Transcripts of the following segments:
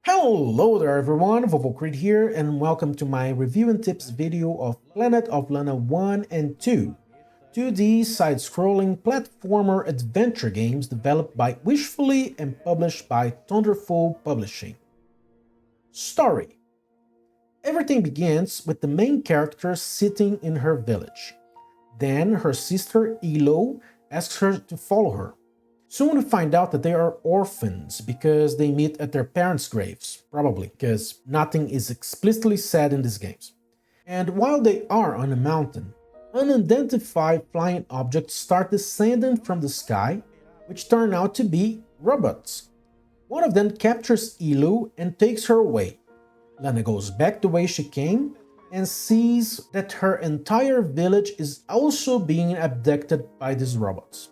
Hello there everyone, vovocreed here, and welcome to my review and tips video of Planet of Lana 1 and 2, 2D side-scrolling platformer adventure games developed by Wishfully and published by Thunderful Publishing. Story. Everything begins with the main character sitting in her village. Then her sister Elo asks her to follow her. Soon we find out that they are orphans because they meet at their parents' graves, probably, because nothing is explicitly said in these games. And while they are on a mountain, unidentified flying objects start descending from the sky, which turn out to be robots. One of them captures Elu and takes her away. Lana goes back the way she came and sees that her entire village is also being abducted by these robots.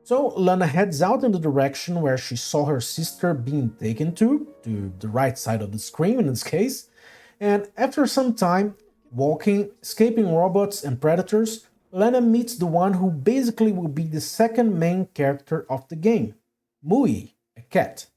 So Lana heads out in the direction where she saw her sister being taken to the right side of the screen in this case, and after some time walking, escaping robots and predators, Lana meets the one who basically will be the second main character of the game, Mui, a cat.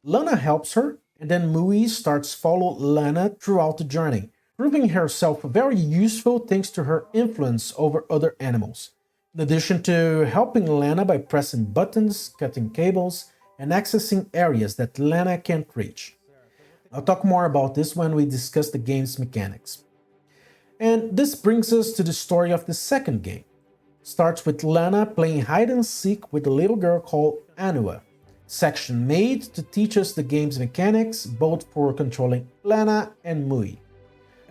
Lana helps her, and then Mui starts follow Lana throughout the journey, proving herself very useful thanks to her influence over other animals. In addition to helping Lana by pressing buttons, cutting cables, and accessing areas that Lana can't reach. I'll talk more about this when we discuss the game's mechanics. And this brings us to the story of the second game. It starts with Lana playing hide and seek with a little girl called Anua, section made to teach us the game's mechanics both for controlling Lana and Mui.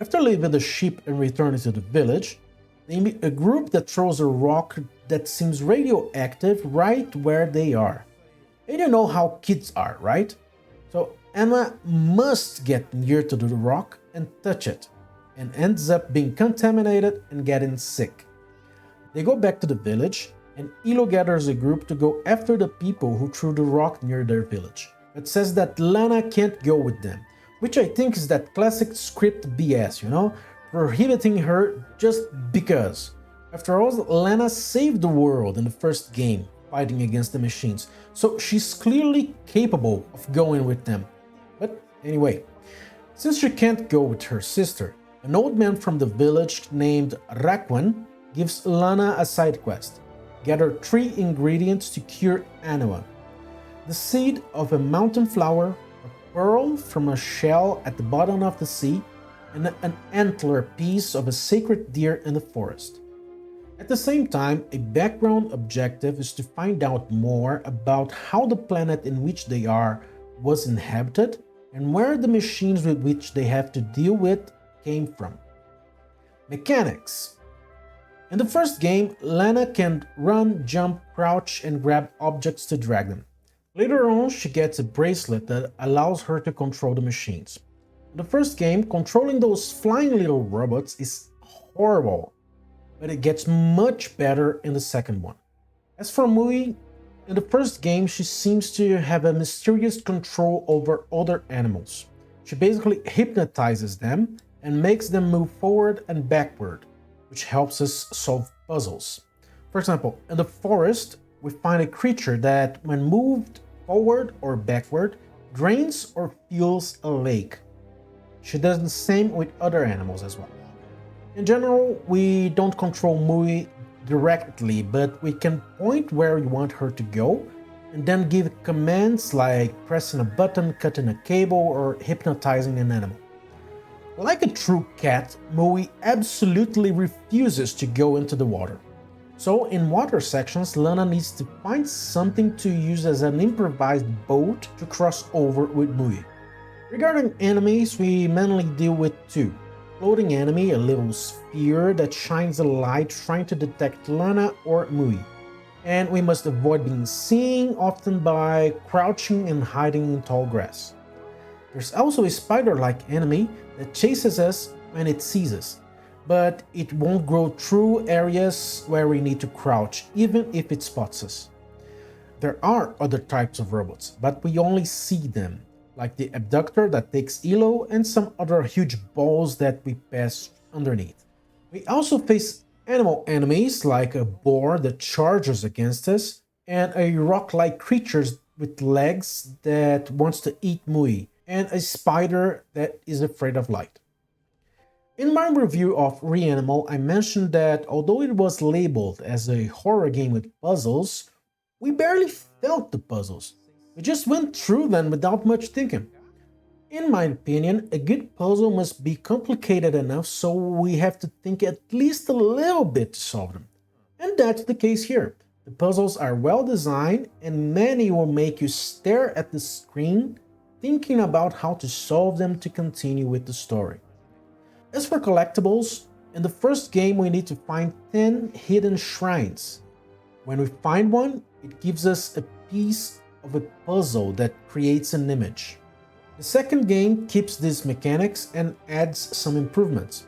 After leaving the ship and returning to the village, they meet a group that throws a rock that seems radioactive right where they are. And you know how kids are, right? So Anna must get near to the rock and touch it, and ends up being contaminated and getting sick. They go back to the village, and Elo gathers a group to go after the people who threw the rock near their village, but says that Lana can't go with them, which I think is that classic script BS, you know? Prohibiting her just because. After all, Lana saved the world in the first game, fighting against the machines, so she's clearly capable of going with them. But anyway, since she can't go with her sister, an old man from the village named Rakuen gives Lana a side quest: gather 3 ingredients to cure Anua: the seed of a mountain flower, a pearl from a shell at the bottom of the sea, and an antler piece of a sacred deer in the forest. At the same time, a background objective is to find out more about how the planet in which they are was inhabited and where the machines with which they have to deal with came from. Mechanics. In the first game, Lana can run, jump, crouch, and grab objects to drag them. Later on, she gets a bracelet that allows her to control the machines. In the first game, controlling those flying little robots is horrible, but it gets much better in the second one. As for Mui, in the first game she seems to have a mysterious control over other animals. She basically hypnotizes them and makes them move forward and backward, which helps us solve puzzles. For example, in the forest, we find a creature that, when moved forward or backward, drains or fuels a lake. She does the same with other animals as well. In general, we don't control Mui directly, but we can point where we want her to go and then give commands like pressing a button, cutting a cable, or hypnotizing an animal. Like a true cat, Mui absolutely refuses to go into the water. So in water sections, Lana needs to find something to use as an improvised boat to cross over with Mui. Regarding enemies, we mainly deal with 2. Floating enemy, a little sphere that shines a light trying to detect Lana or Mui. And we must avoid being seen, often by crouching and hiding in tall grass. There's also a spider-like enemy that chases us when it sees us, but it won't go through areas where we need to crouch, even if it spots us. There are other types of robots, but we only see them, like the abductor that takes Elo and some other huge balls that we pass underneath. We also face animal enemies like a boar that charges against us and a rock-like creature with legs that wants to eat Mui, and a spider that is afraid of light. In my review of Reanimal, I mentioned that although it was labeled as a horror game with puzzles, we barely felt the puzzles. We just went through them without much thinking. In my opinion, a good puzzle must be complicated enough so we have to think at least a little bit to solve them. And that's the case here. The puzzles are well designed and many will make you stare at the screen thinking about how to solve them to continue with the story. As for collectibles, in the first game we need to find 10 hidden shrines. When we find one, it gives us a piece of a puzzle that creates an image. The second game keeps these mechanics and adds some improvements.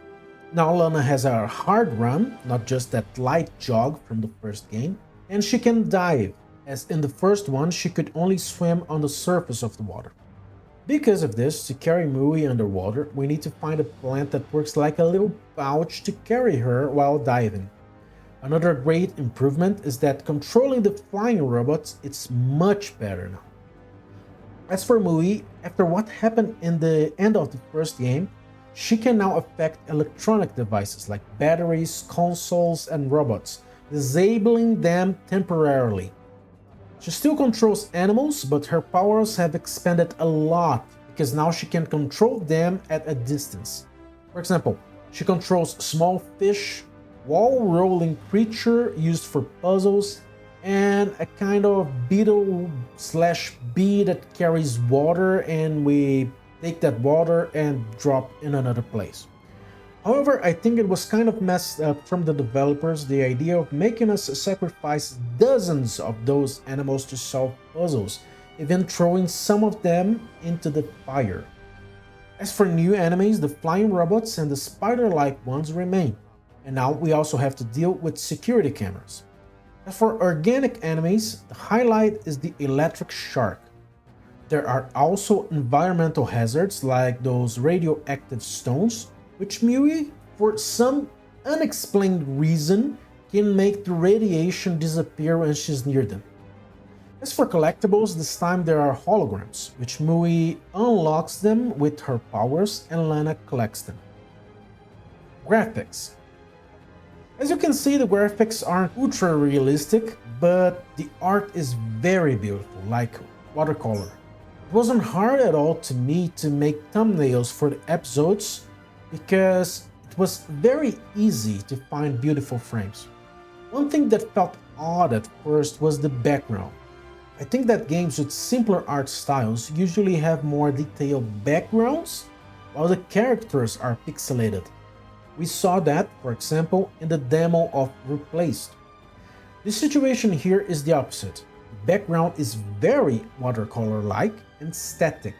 Now Lana has a hard run, not just that light jog from the first game, and she can dive, as in the first one she could only swim on the surface of the water. Because of this, to carry Mui underwater, we need to find a plant that works like a little pouch to carry her while diving. Another great improvement is that controlling the flying robots is much better now. As for Mui, after what happened in the end of the first game, she can now affect electronic devices like batteries, consoles, and robots, disabling them temporarily. She still controls animals, but her powers have expanded a lot because now she can control them at a distance. For example, she controls small fish, wall-rolling creature used for puzzles, and a kind of beetle/bee that carries water, and we take that water and drop in another place. However, I think it was kind of messed up from the developers, the idea of making us sacrifice dozens of those animals to solve puzzles, even throwing some of them into the fire. As for new enemies, the flying robots and the spider-like ones remain, and now we also have to deal with security cameras. As for organic enemies, the highlight is the electric shark. There are also environmental hazards like those radioactive stones, which Mui, for some unexplained reason, can make the radiation disappear when she's near them. As for collectibles, this time there are holograms, which Mui unlocks them with her powers and Lana collects them. Graphics. As you can see, the graphics aren't ultra realistic, but the art is very beautiful, like watercolor. It wasn't hard at all to me to make thumbnails for the episodes because it was very easy to find beautiful frames. One thing that felt odd at first was the background. I think that games with simpler art styles usually have more detailed backgrounds, while the characters are pixelated. We saw that, for example, in the demo of Replaced. The situation here is the opposite. The background is very watercolor-like and static.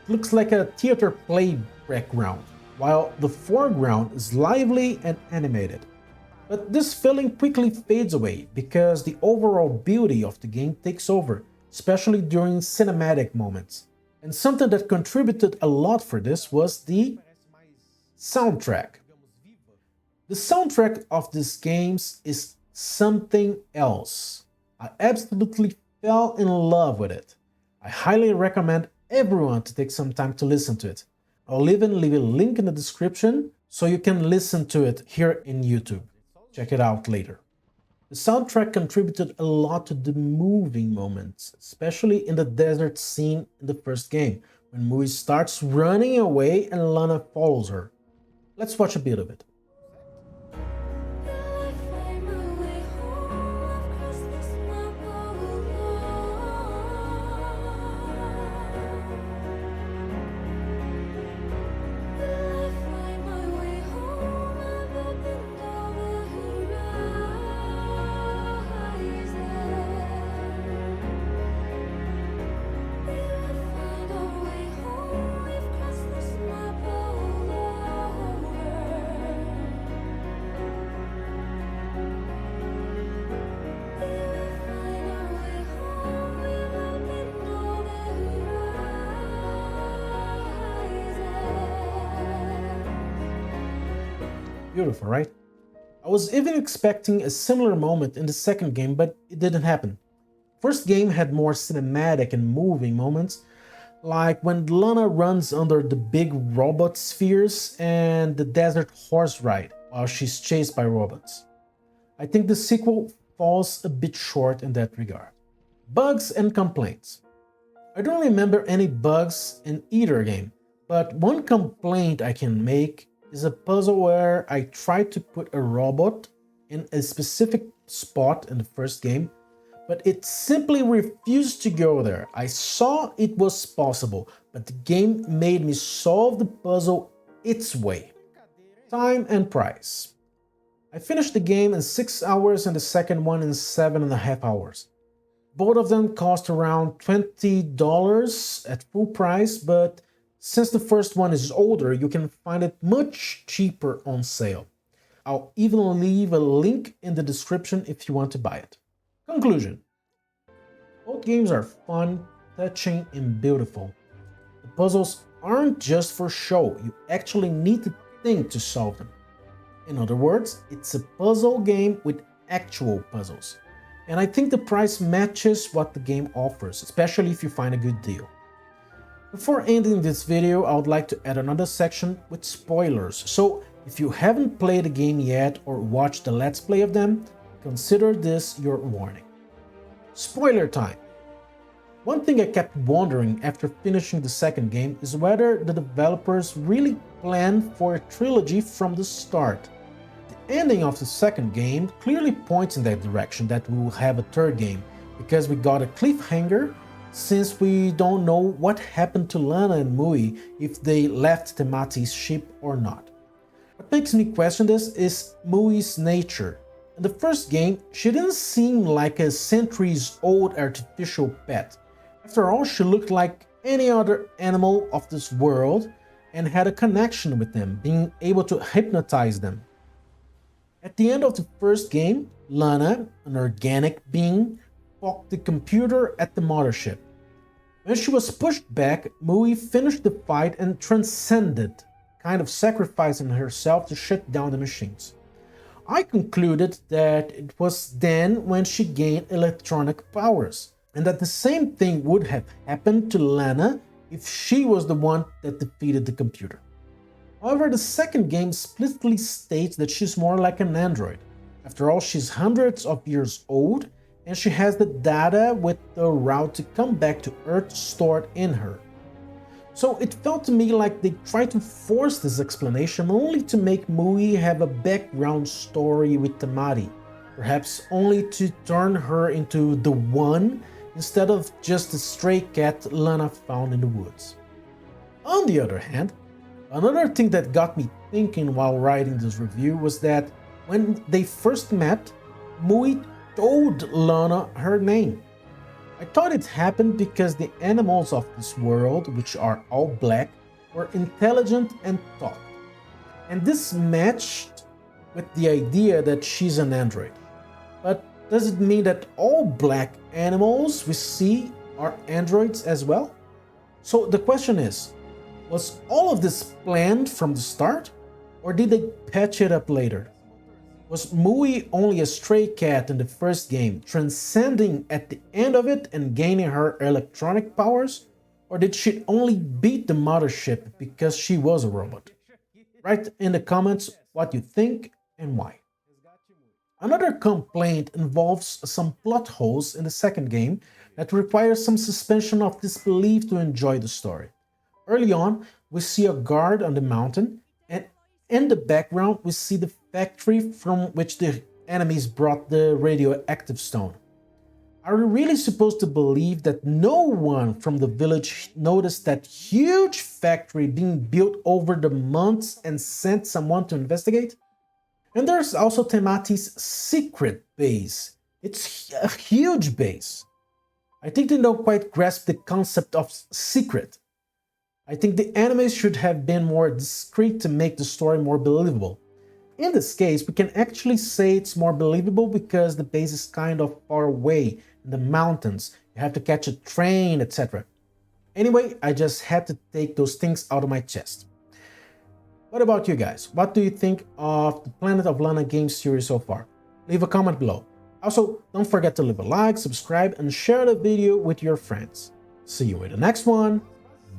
It looks like a theater play background, while the foreground is lively and animated. But this feeling quickly fades away because the overall beauty of the game takes over, especially during cinematic moments. And something that contributed a lot for this was the soundtrack. The soundtrack of these games is something else. I absolutely fell in love with it. I highly recommend everyone to take some time to listen to it. I'll even leave a link in the description so you can listen to it here in YouTube. Check it out later. The soundtrack contributed a lot to the moving moments, especially in the desert scene in the first game, when Mui starts running away and Lana follows her. Let's watch a bit of it. Beautiful, right? I was even expecting a similar moment in the second game, but it didn't happen. First game had more cinematic and moving moments, like when Lana runs under the big robot spheres and the desert horse ride while she's chased by robots. I think the sequel falls a bit short in that regard. Bugs and complaints. I don't remember any bugs in either game, but one complaint I can make is a puzzle where I tried to put a robot in a specific spot in the first game, but it simply refused to go there. I saw it was possible, but the game made me solve the puzzle its way. Time and price. I finished the game in 6 hours and the second one in 7.5 hours. Both of them cost around $20 at full price, but since the first one is older, you can find it much cheaper on sale. I'll even leave a link in the description if you want to buy it. Conclusion. Both games are fun, touching, and beautiful. The puzzles aren't just for show, you actually need to think to solve them. In other words, it's a puzzle game with actual puzzles. And I think the price matches what the game offers, especially if you find a good deal. Before ending this video, I would like to add another section with spoilers. So if you haven't played the game yet or watched the Let's Play of them, consider this your warning. Spoiler time! One thing I kept wondering after finishing the second game is whether the developers really planned for a trilogy from the start. The ending of the second game clearly points in that direction, that we will have a third game, because we got a cliffhanger since we don't know what happened to Lana and Mui, if they left Temati's ship or not. What makes me question this is Mui's nature. In the first game, she didn't seem like a centuries-old artificial pet. After all, she looked like any other animal of this world and had a connection with them, being able to hypnotize them. At the end of the first game, Lana, an organic being, poked the computer at the mothership. When she was pushed back, Mui finished the fight and transcended, kind of sacrificing herself to shut down the machines. I concluded that it was then when she gained electronic powers, and that the same thing would have happened to Lana if she was the one that defeated the computer. However, the second game explicitly states that she's more like an android. After all, she's hundreds of years old, and she has the data with the route to come back to Earth stored in her. So it felt to me like they tried to force this explanation only to make Mui have a background story with temati, perhaps only to turn her into the one instead of just the stray cat Lana found in the woods. On the other hand, another thing that got me thinking while writing this review was that when they first met, Mui told Lana her name. I thought it happened because the animals of this world, which are all black, were intelligent and talked. And this matched with the idea that she's an android. But does it mean that all black animals we see are androids as well? So the question is, was all of this planned from the start, or did they patch it up later? Was Mui only a stray cat in the first game, transcending at the end of it and gaining her electronic powers? Or did she only beat the mothership because she was a robot? Write in the comments what you think and why. Another complaint involves some plot holes in the second game that require some suspension of disbelief to enjoy the story. Early on, we see a guard on the mountain, and in the background we see the factory from which the enemies brought the radioactive stone. Are we really supposed to believe that no one from the village noticed that huge factory being built over the months and sent someone to investigate? And there's also Temati's secret base. It's a huge base. I think they don't quite grasp the concept of secret. I think the enemies should have been more discreet to make the story more believable. In this case, we can actually say it's more believable because the base is kind of far away in the mountains. You have to catch a train, etc. Anyway, I just had to take those things out of my chest. What about you guys? What do you think of the Planet of Lana game series so far? Leave a comment below. Also, don't forget to leave a like, subscribe, and share the video with your friends. See you in the next one.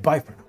Bye for now.